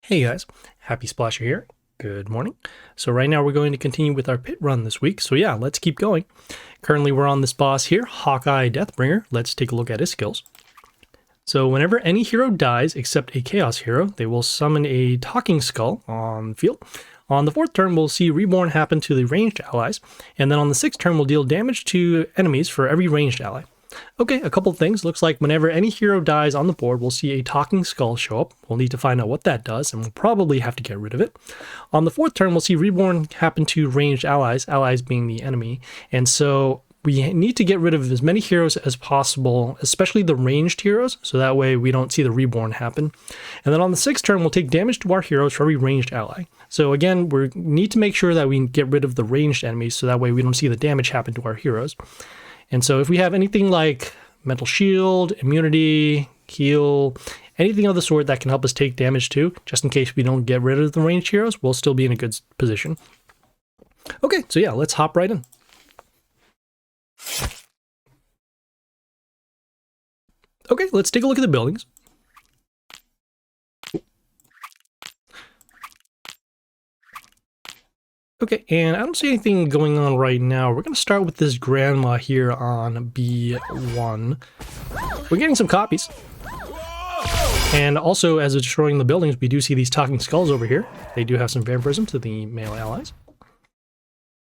Hey guys, Happy Splasher here. Good morning. So right now we're going to continue with our pit run this week. So yeah, let's keep going. Currently we're on this boss here, Hawkeye Deathbringer. Let's take a look at his skills. So whenever any hero dies except a chaos hero, they will summon a talking skull on the field. On the 4th turn, we'll see Reborn happen to the ranged allies. And then on the 6th turn, we'll deal damage to enemies for every ranged ally. Okay, a couple of things. Looks like whenever any hero dies on the board, we'll see a talking skull show up. We'll need to find out what that does, and we'll probably have to get rid of it. On the 4th turn, we'll see Reborn happen to ranged allies, allies being the enemy. And so we need to get rid of as many heroes as possible, especially the ranged heroes, so that way we don't see the Reborn happen. And then on the 6th turn, we'll take damage to our heroes for every ranged ally. So again, we need to make sure that we get rid of the ranged enemies, so that way we don't see the damage happen to our heroes. And so if we have anything like mental shield, immunity, heal, anything of the sort that can help us take damage too, just in case we don't get rid of the ranged heroes, we'll still be in a good position. Okay, so yeah, let's hop right in. Okay, let's take a look at the buildings. Okay, and I don't see anything going on right now. We're going to start with this grandma here on B1. We're getting some copies. And also, as it's destroying the buildings, we do see these talking skulls over here. They do have some vampirism to the male allies.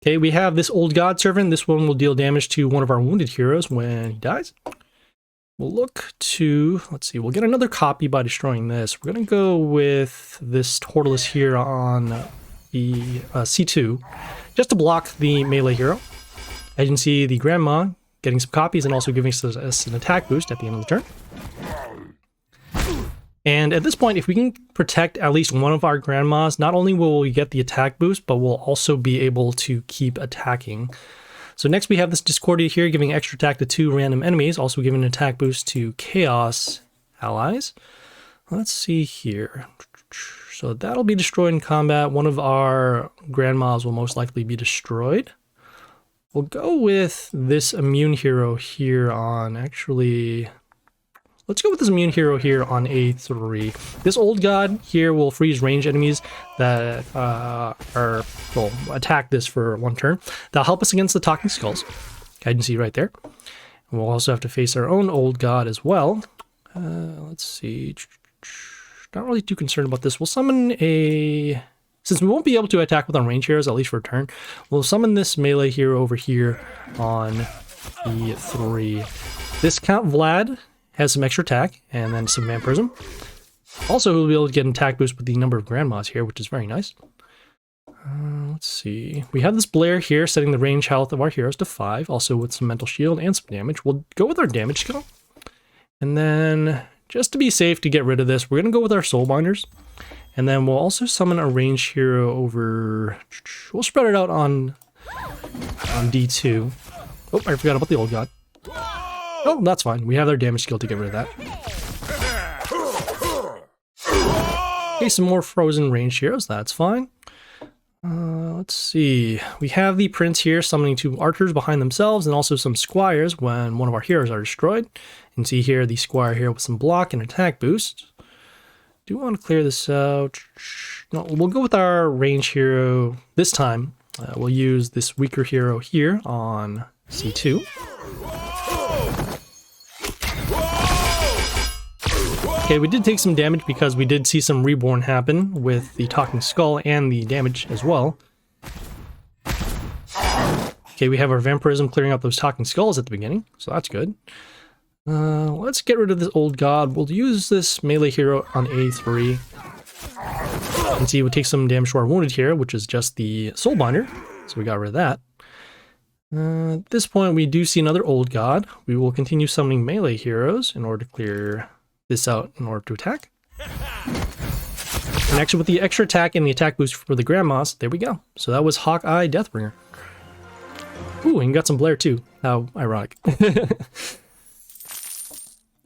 Okay, we have this old god servant. This one will deal damage to one of our wounded heroes when he dies. We'll look to, let's see, we'll get another copy by destroying this. We're going to go with this Tortoise here on the C2, just to block the melee hero. As you can see, the grandma getting some copies and also giving us an attack boost at the end of the turn. And at this point, if we can protect at least one of our grandmas, not only will we get the attack boost, but we'll also be able to keep attacking. So next we have this Discordia here, giving extra attack to 2 random enemies, also giving an attack boost to Chaos allies. Let's see here. So that'll be destroyed in combat. One of our grandmas will most likely be destroyed. We'll go with this immune hero here on, actually, let's go with this immune hero here on A3. This old god here will freeze range enemies that will attack this for 1 turn. That'll help us against the talking skulls. You can see right there. And we'll also have to face our own old god as well. Let's see. Not really too concerned about this. We'll summon a... Since we won't be able to attack with our range heroes, at least for a turn, we'll summon this melee hero over here on E3. This Count Vlad has some extra attack, and then some vampirism. Also, we'll be able to get an attack boost with the number of grandmas here, which is very nice. Let's see. We have this Blair here, setting the range health of our heroes to 5, also with some mental shield and some damage. We'll go with our damage skill. And then, just to be safe to get rid of this, we're going to go with our Soulbinders. And then we'll also summon a ranged hero over... We'll spread it out on D2. Oh, I forgot about the old god. Oh, that's fine. We have our damage skill to get rid of that. Okay, some more frozen ranged heroes. That's fine. Let's see. We have the prince here summoning 2 archers behind themselves and also some squires when one of our heroes are destroyed. You can see here the squire here with some block and attack boost. Do want to clear this out. No, we'll go with our range hero this time. We'll use this weaker hero here on C2. Okay, we did take some damage because we did see some Reborn happen with the Talking Skull and the damage as well. Okay, we have our Vampirism clearing up those Talking Skulls at the beginning, so that's good. Let's get rid of this old god. We'll use this melee hero on A3. You can see we take some damage to our wounded hero, which is just the Soulbinder, so we got rid of that. At this point, we do see another old god. We will continue summoning melee heroes in order to clear this out in order to attack. And actually with the extra attack and the attack boost for the grandmas, there we go. So that was Hawkeye Deathbringer. Ooh, and got some Blair too. How ironic.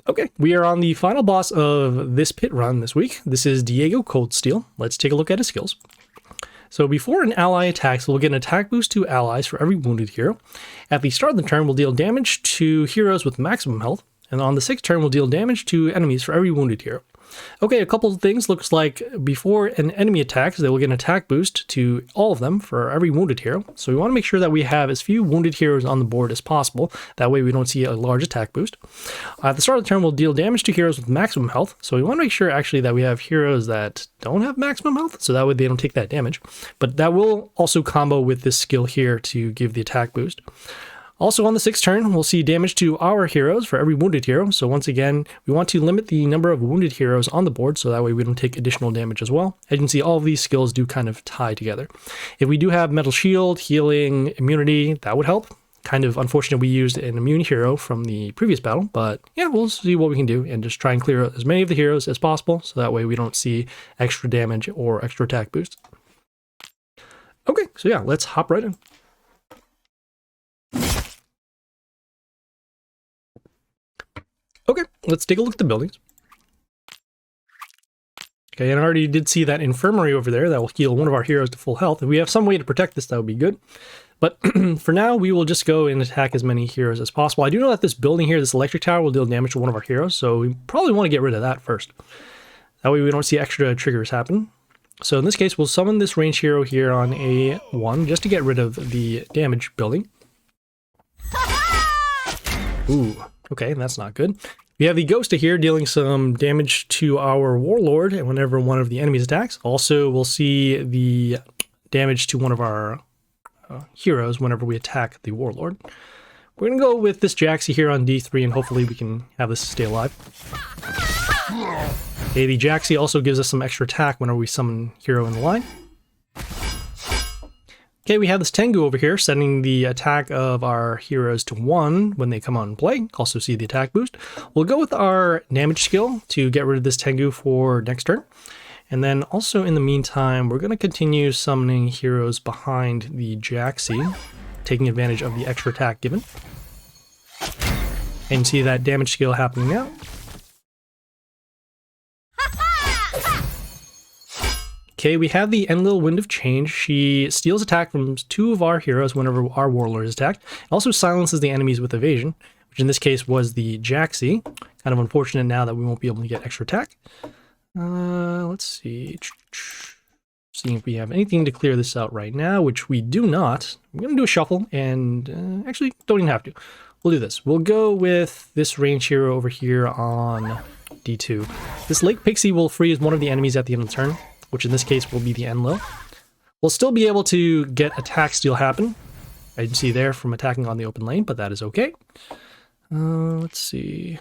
Okay, we are on the final boss of this pit run this week. This is Diego Coldsteel. Let's take a look at his skills. So before an ally attacks, we'll get an attack boost to allies for every wounded hero. At the start of the turn, we'll deal damage to heroes with maximum health. And on the 6th turn, we'll deal damage to enemies for every wounded hero. Okay, a couple of things. Looks like before an enemy attacks, they will get an attack boost to all of them for every wounded hero. So we want to make sure that we have as few wounded heroes on the board as possible. That way we don't see a large attack boost. At the start of the turn, we'll deal damage to heroes with maximum health. So we want to make sure actually that we have heroes that don't have maximum health, so that way they don't take that damage. But that will also combo with this skill here to give the attack boost. Also on the 6th turn, we'll see damage to our heroes for every wounded hero. So once again, we want to limit the number of wounded heroes on the board so that way we don't take additional damage as well. As you can see, all of these skills do kind of tie together. If we do have Metal Shield, Healing, Immunity, that would help. Kind of unfortunate we used an immune hero from the previous battle, but yeah, we'll see what we can do and just try and clear as many of the heroes as possible so that way we don't see extra damage or extra attack boosts. Okay, so yeah, let's hop right in. Okay, let's take a look at the buildings. Okay, and I already did see that infirmary over there that will heal one of our heroes to full health. If we have some way to protect this, that would be good. But for now, we will just go and attack as many heroes as possible. I do know that this building here, this electric tower, will deal damage to one of our heroes, so we probably want to get rid of that first. That way we don't see extra triggers happen. So in this case, we'll summon this range hero here on A1 just to get rid of the damage building. Ooh. Okay, that's not good. We have the Ghosta here dealing some damage to our Warlord whenever one of the enemies attacks. Also, we'll see the damage to one of our heroes whenever we attack the Warlord. We're going to go with this Jaxi here on D3 and hopefully we can have this stay alive. Okay, the Jaxi also gives us some extra attack whenever we summon hero in the line. Okay, we have this Tengu over here, setting the attack of our heroes to 1 when they come on play. Also see the attack boost. We'll go with our damage skill to get rid of this Tengu for next turn. And then also in the meantime, we're going to continue summoning heroes behind the Jaxi, taking advantage of the extra attack given. And see that damage skill happening now. Okay, we have the Enlil Wind of Change. She steals attack from 2 of our heroes whenever our Warlord is attacked. It also silences the enemies with evasion, which in this case was the Jaxi. Kind of unfortunate now that we won't be able to get extra attack. Let's see. Seeing if we have anything to clear this out right now, which we do not. I'm going to do a shuffle, and actually don't even have to. We'll do this. We'll go with this range hero over here on D2. This Lake Pixie will freeze one of the enemies at the end of the turn, which in this case will be the Enlil. We'll still be able to get attack steal happen. I can see there from attacking on the open lane, but that is okay. Let's see.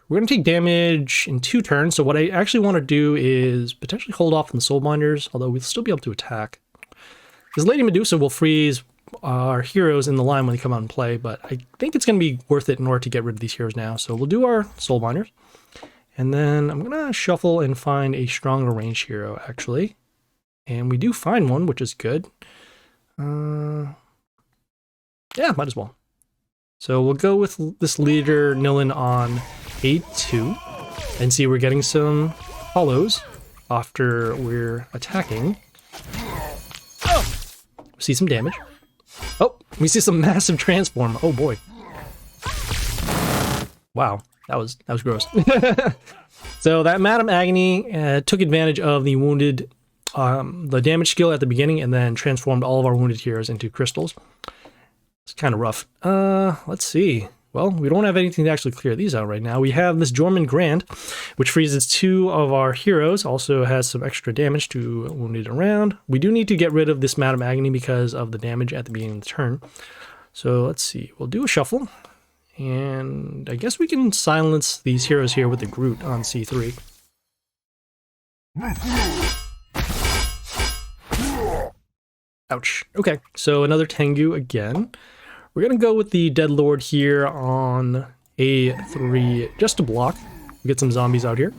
We're going to take damage in 2 turns, so what I actually want to do is potentially hold off on the Soul Binders, although we'll still be able to attack. Because Lady Medusa will freeze our heroes in the line when they come out and play, but I think it's going to be worth it in order to get rid of these heroes now. So we'll do our Soul Binders. And then I'm going to shuffle and find a stronger range hero, actually. And we do find one, which is good. Yeah, might as well. So we'll go with this leader, Nilin, on A2. And see we're getting some hollows after we're attacking. See some damage. Oh, we see some massive transform. Oh boy. Wow. That was gross. So that Madam Agony took advantage of the wounded, the damage skill at the beginning, and then transformed all of our wounded heroes into crystals. It's kind of rough. Let's see. Well, we don't have anything to actually clear these out right now. We have this Jormund Grand, which freezes 2 of our heroes. Also has some extra damage to wounded around. We do need to get rid of this Madam Agony because of the damage at the beginning of the turn. So let's see. We'll do a shuffle. And I guess we can silence these heroes here with the Groot on C3. Ouch. Okay, so another Tengu again. We're going to go with the Dead Lord here on A3 just to block. We'll get some zombies out here.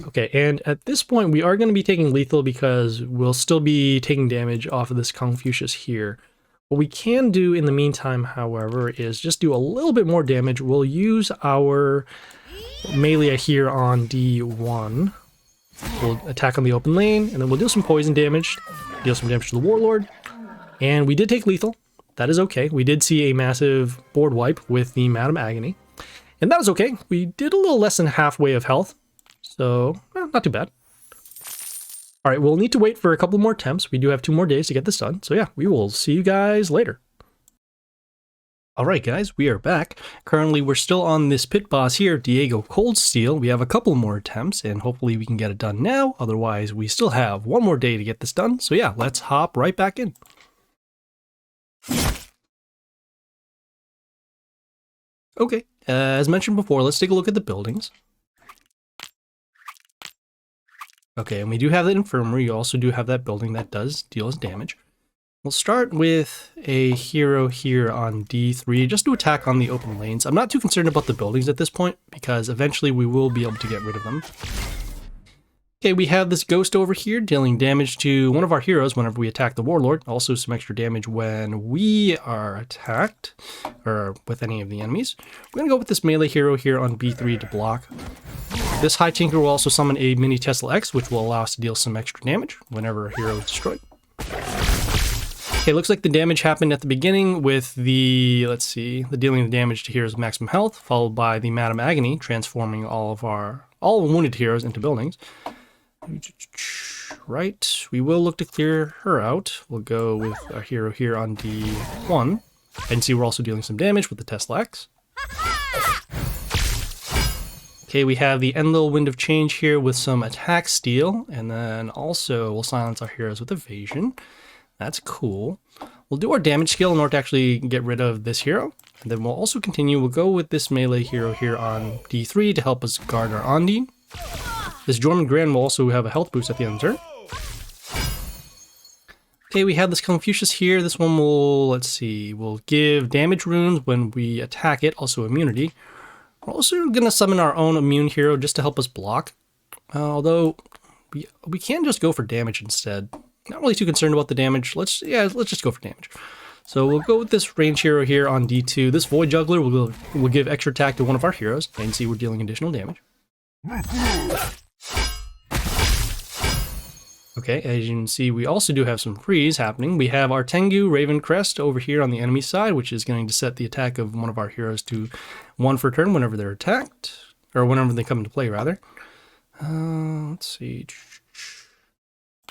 Okay, and at this point we are going to be taking lethal because we'll still be taking damage off of this Confucius here. What we can do in the meantime, however, is just do a little bit more damage. We'll use our melee here on D1. We'll attack on the open lane, and then we'll do some poison damage, deal some damage to the Warlord. And we did take lethal, that is okay. We did see a massive board wipe with the Madam Agony, and that was okay. We did a little less than halfway of health, so not too bad. All right, we'll need to wait for a couple more attempts. We do have 2 more days to get this done, so yeah, we will see you guys later. All right, guys, we are back. Currently, we're still on this pit boss here, Diego Cold Steel. We have a couple more attempts, and hopefully we can get it done now. Otherwise, we still have 1 more day to get this done. So yeah, let's hop right back in. Okay, as mentioned before, let's take a look at the buildings. Okay, and we do have that infirmary. You also do have that building that does deal us damage. We'll start with a hero here on D3, just to attack on the open lanes. I'm not too concerned about the buildings at this point, because eventually we will be able to get rid of them. Okay, we have this ghost over here dealing damage to one of our heroes whenever we attack the warlord. Also some extra damage when we are attacked, or with any of the enemies. We're going to go with this melee hero here on B3 to block. This High Tinker will also summon a mini Tesla X, which will allow us to deal some extra damage whenever a hero is destroyed. Okay, looks like the damage happened at the beginning with the, let's see, the dealing of damage to heroes maximum health, followed by the Madam Agony, transforming all wounded heroes into buildings. Right, we will look to clear her out. We'll go with our hero here on D1, and see we're also dealing some damage with the Tesla X. Okay, we have the Enlil Wind of Change here with some attack steal, and then also we'll silence our heroes with evasion. That's cool. We'll do our damage skill in order to actually get rid of this hero. And then we'll also continue. We'll go with this melee hero here on D3 to help us guard our Undine. This Jormungand will also have a health boost at the end of the turn. Okay, we have this Confucius here. This one will, let's see, will give damage runes when we attack it, also immunity. We're also going to summon our own immune hero just to help us block. Although, we can just go for damage instead. Not really too concerned about the damage. Let's just go for damage. So we'll go with this range hero here on D2. This Void Juggler will give extra attack to one of our heroes, and see we're dealing additional damage. Okay, as you can see, we also do have some freeze happening. We have our Tengu Raven Crest over here on the enemy side, which is going to set the attack of one of our heroes to 1 per turn whenever they're attacked, or whenever they come into play, rather. Let's see.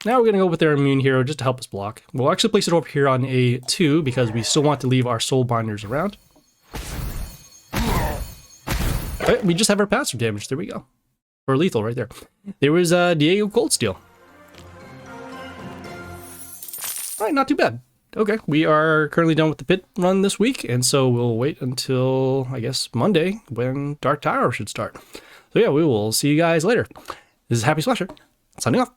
Now we're going to go with their immune hero just to help us block. We'll actually place it over here on A2 because we still want to leave our soul binders around. Okay, we just have our passive damage. There we go. Or lethal right there. There was Diego Cold Steel. Alright, not too bad. Okay, we are currently done with the pit run this week, and so we'll wait until, I guess, Monday when Dark Tower should start. So yeah, we will see you guys later. This is Happy Slasher, signing off.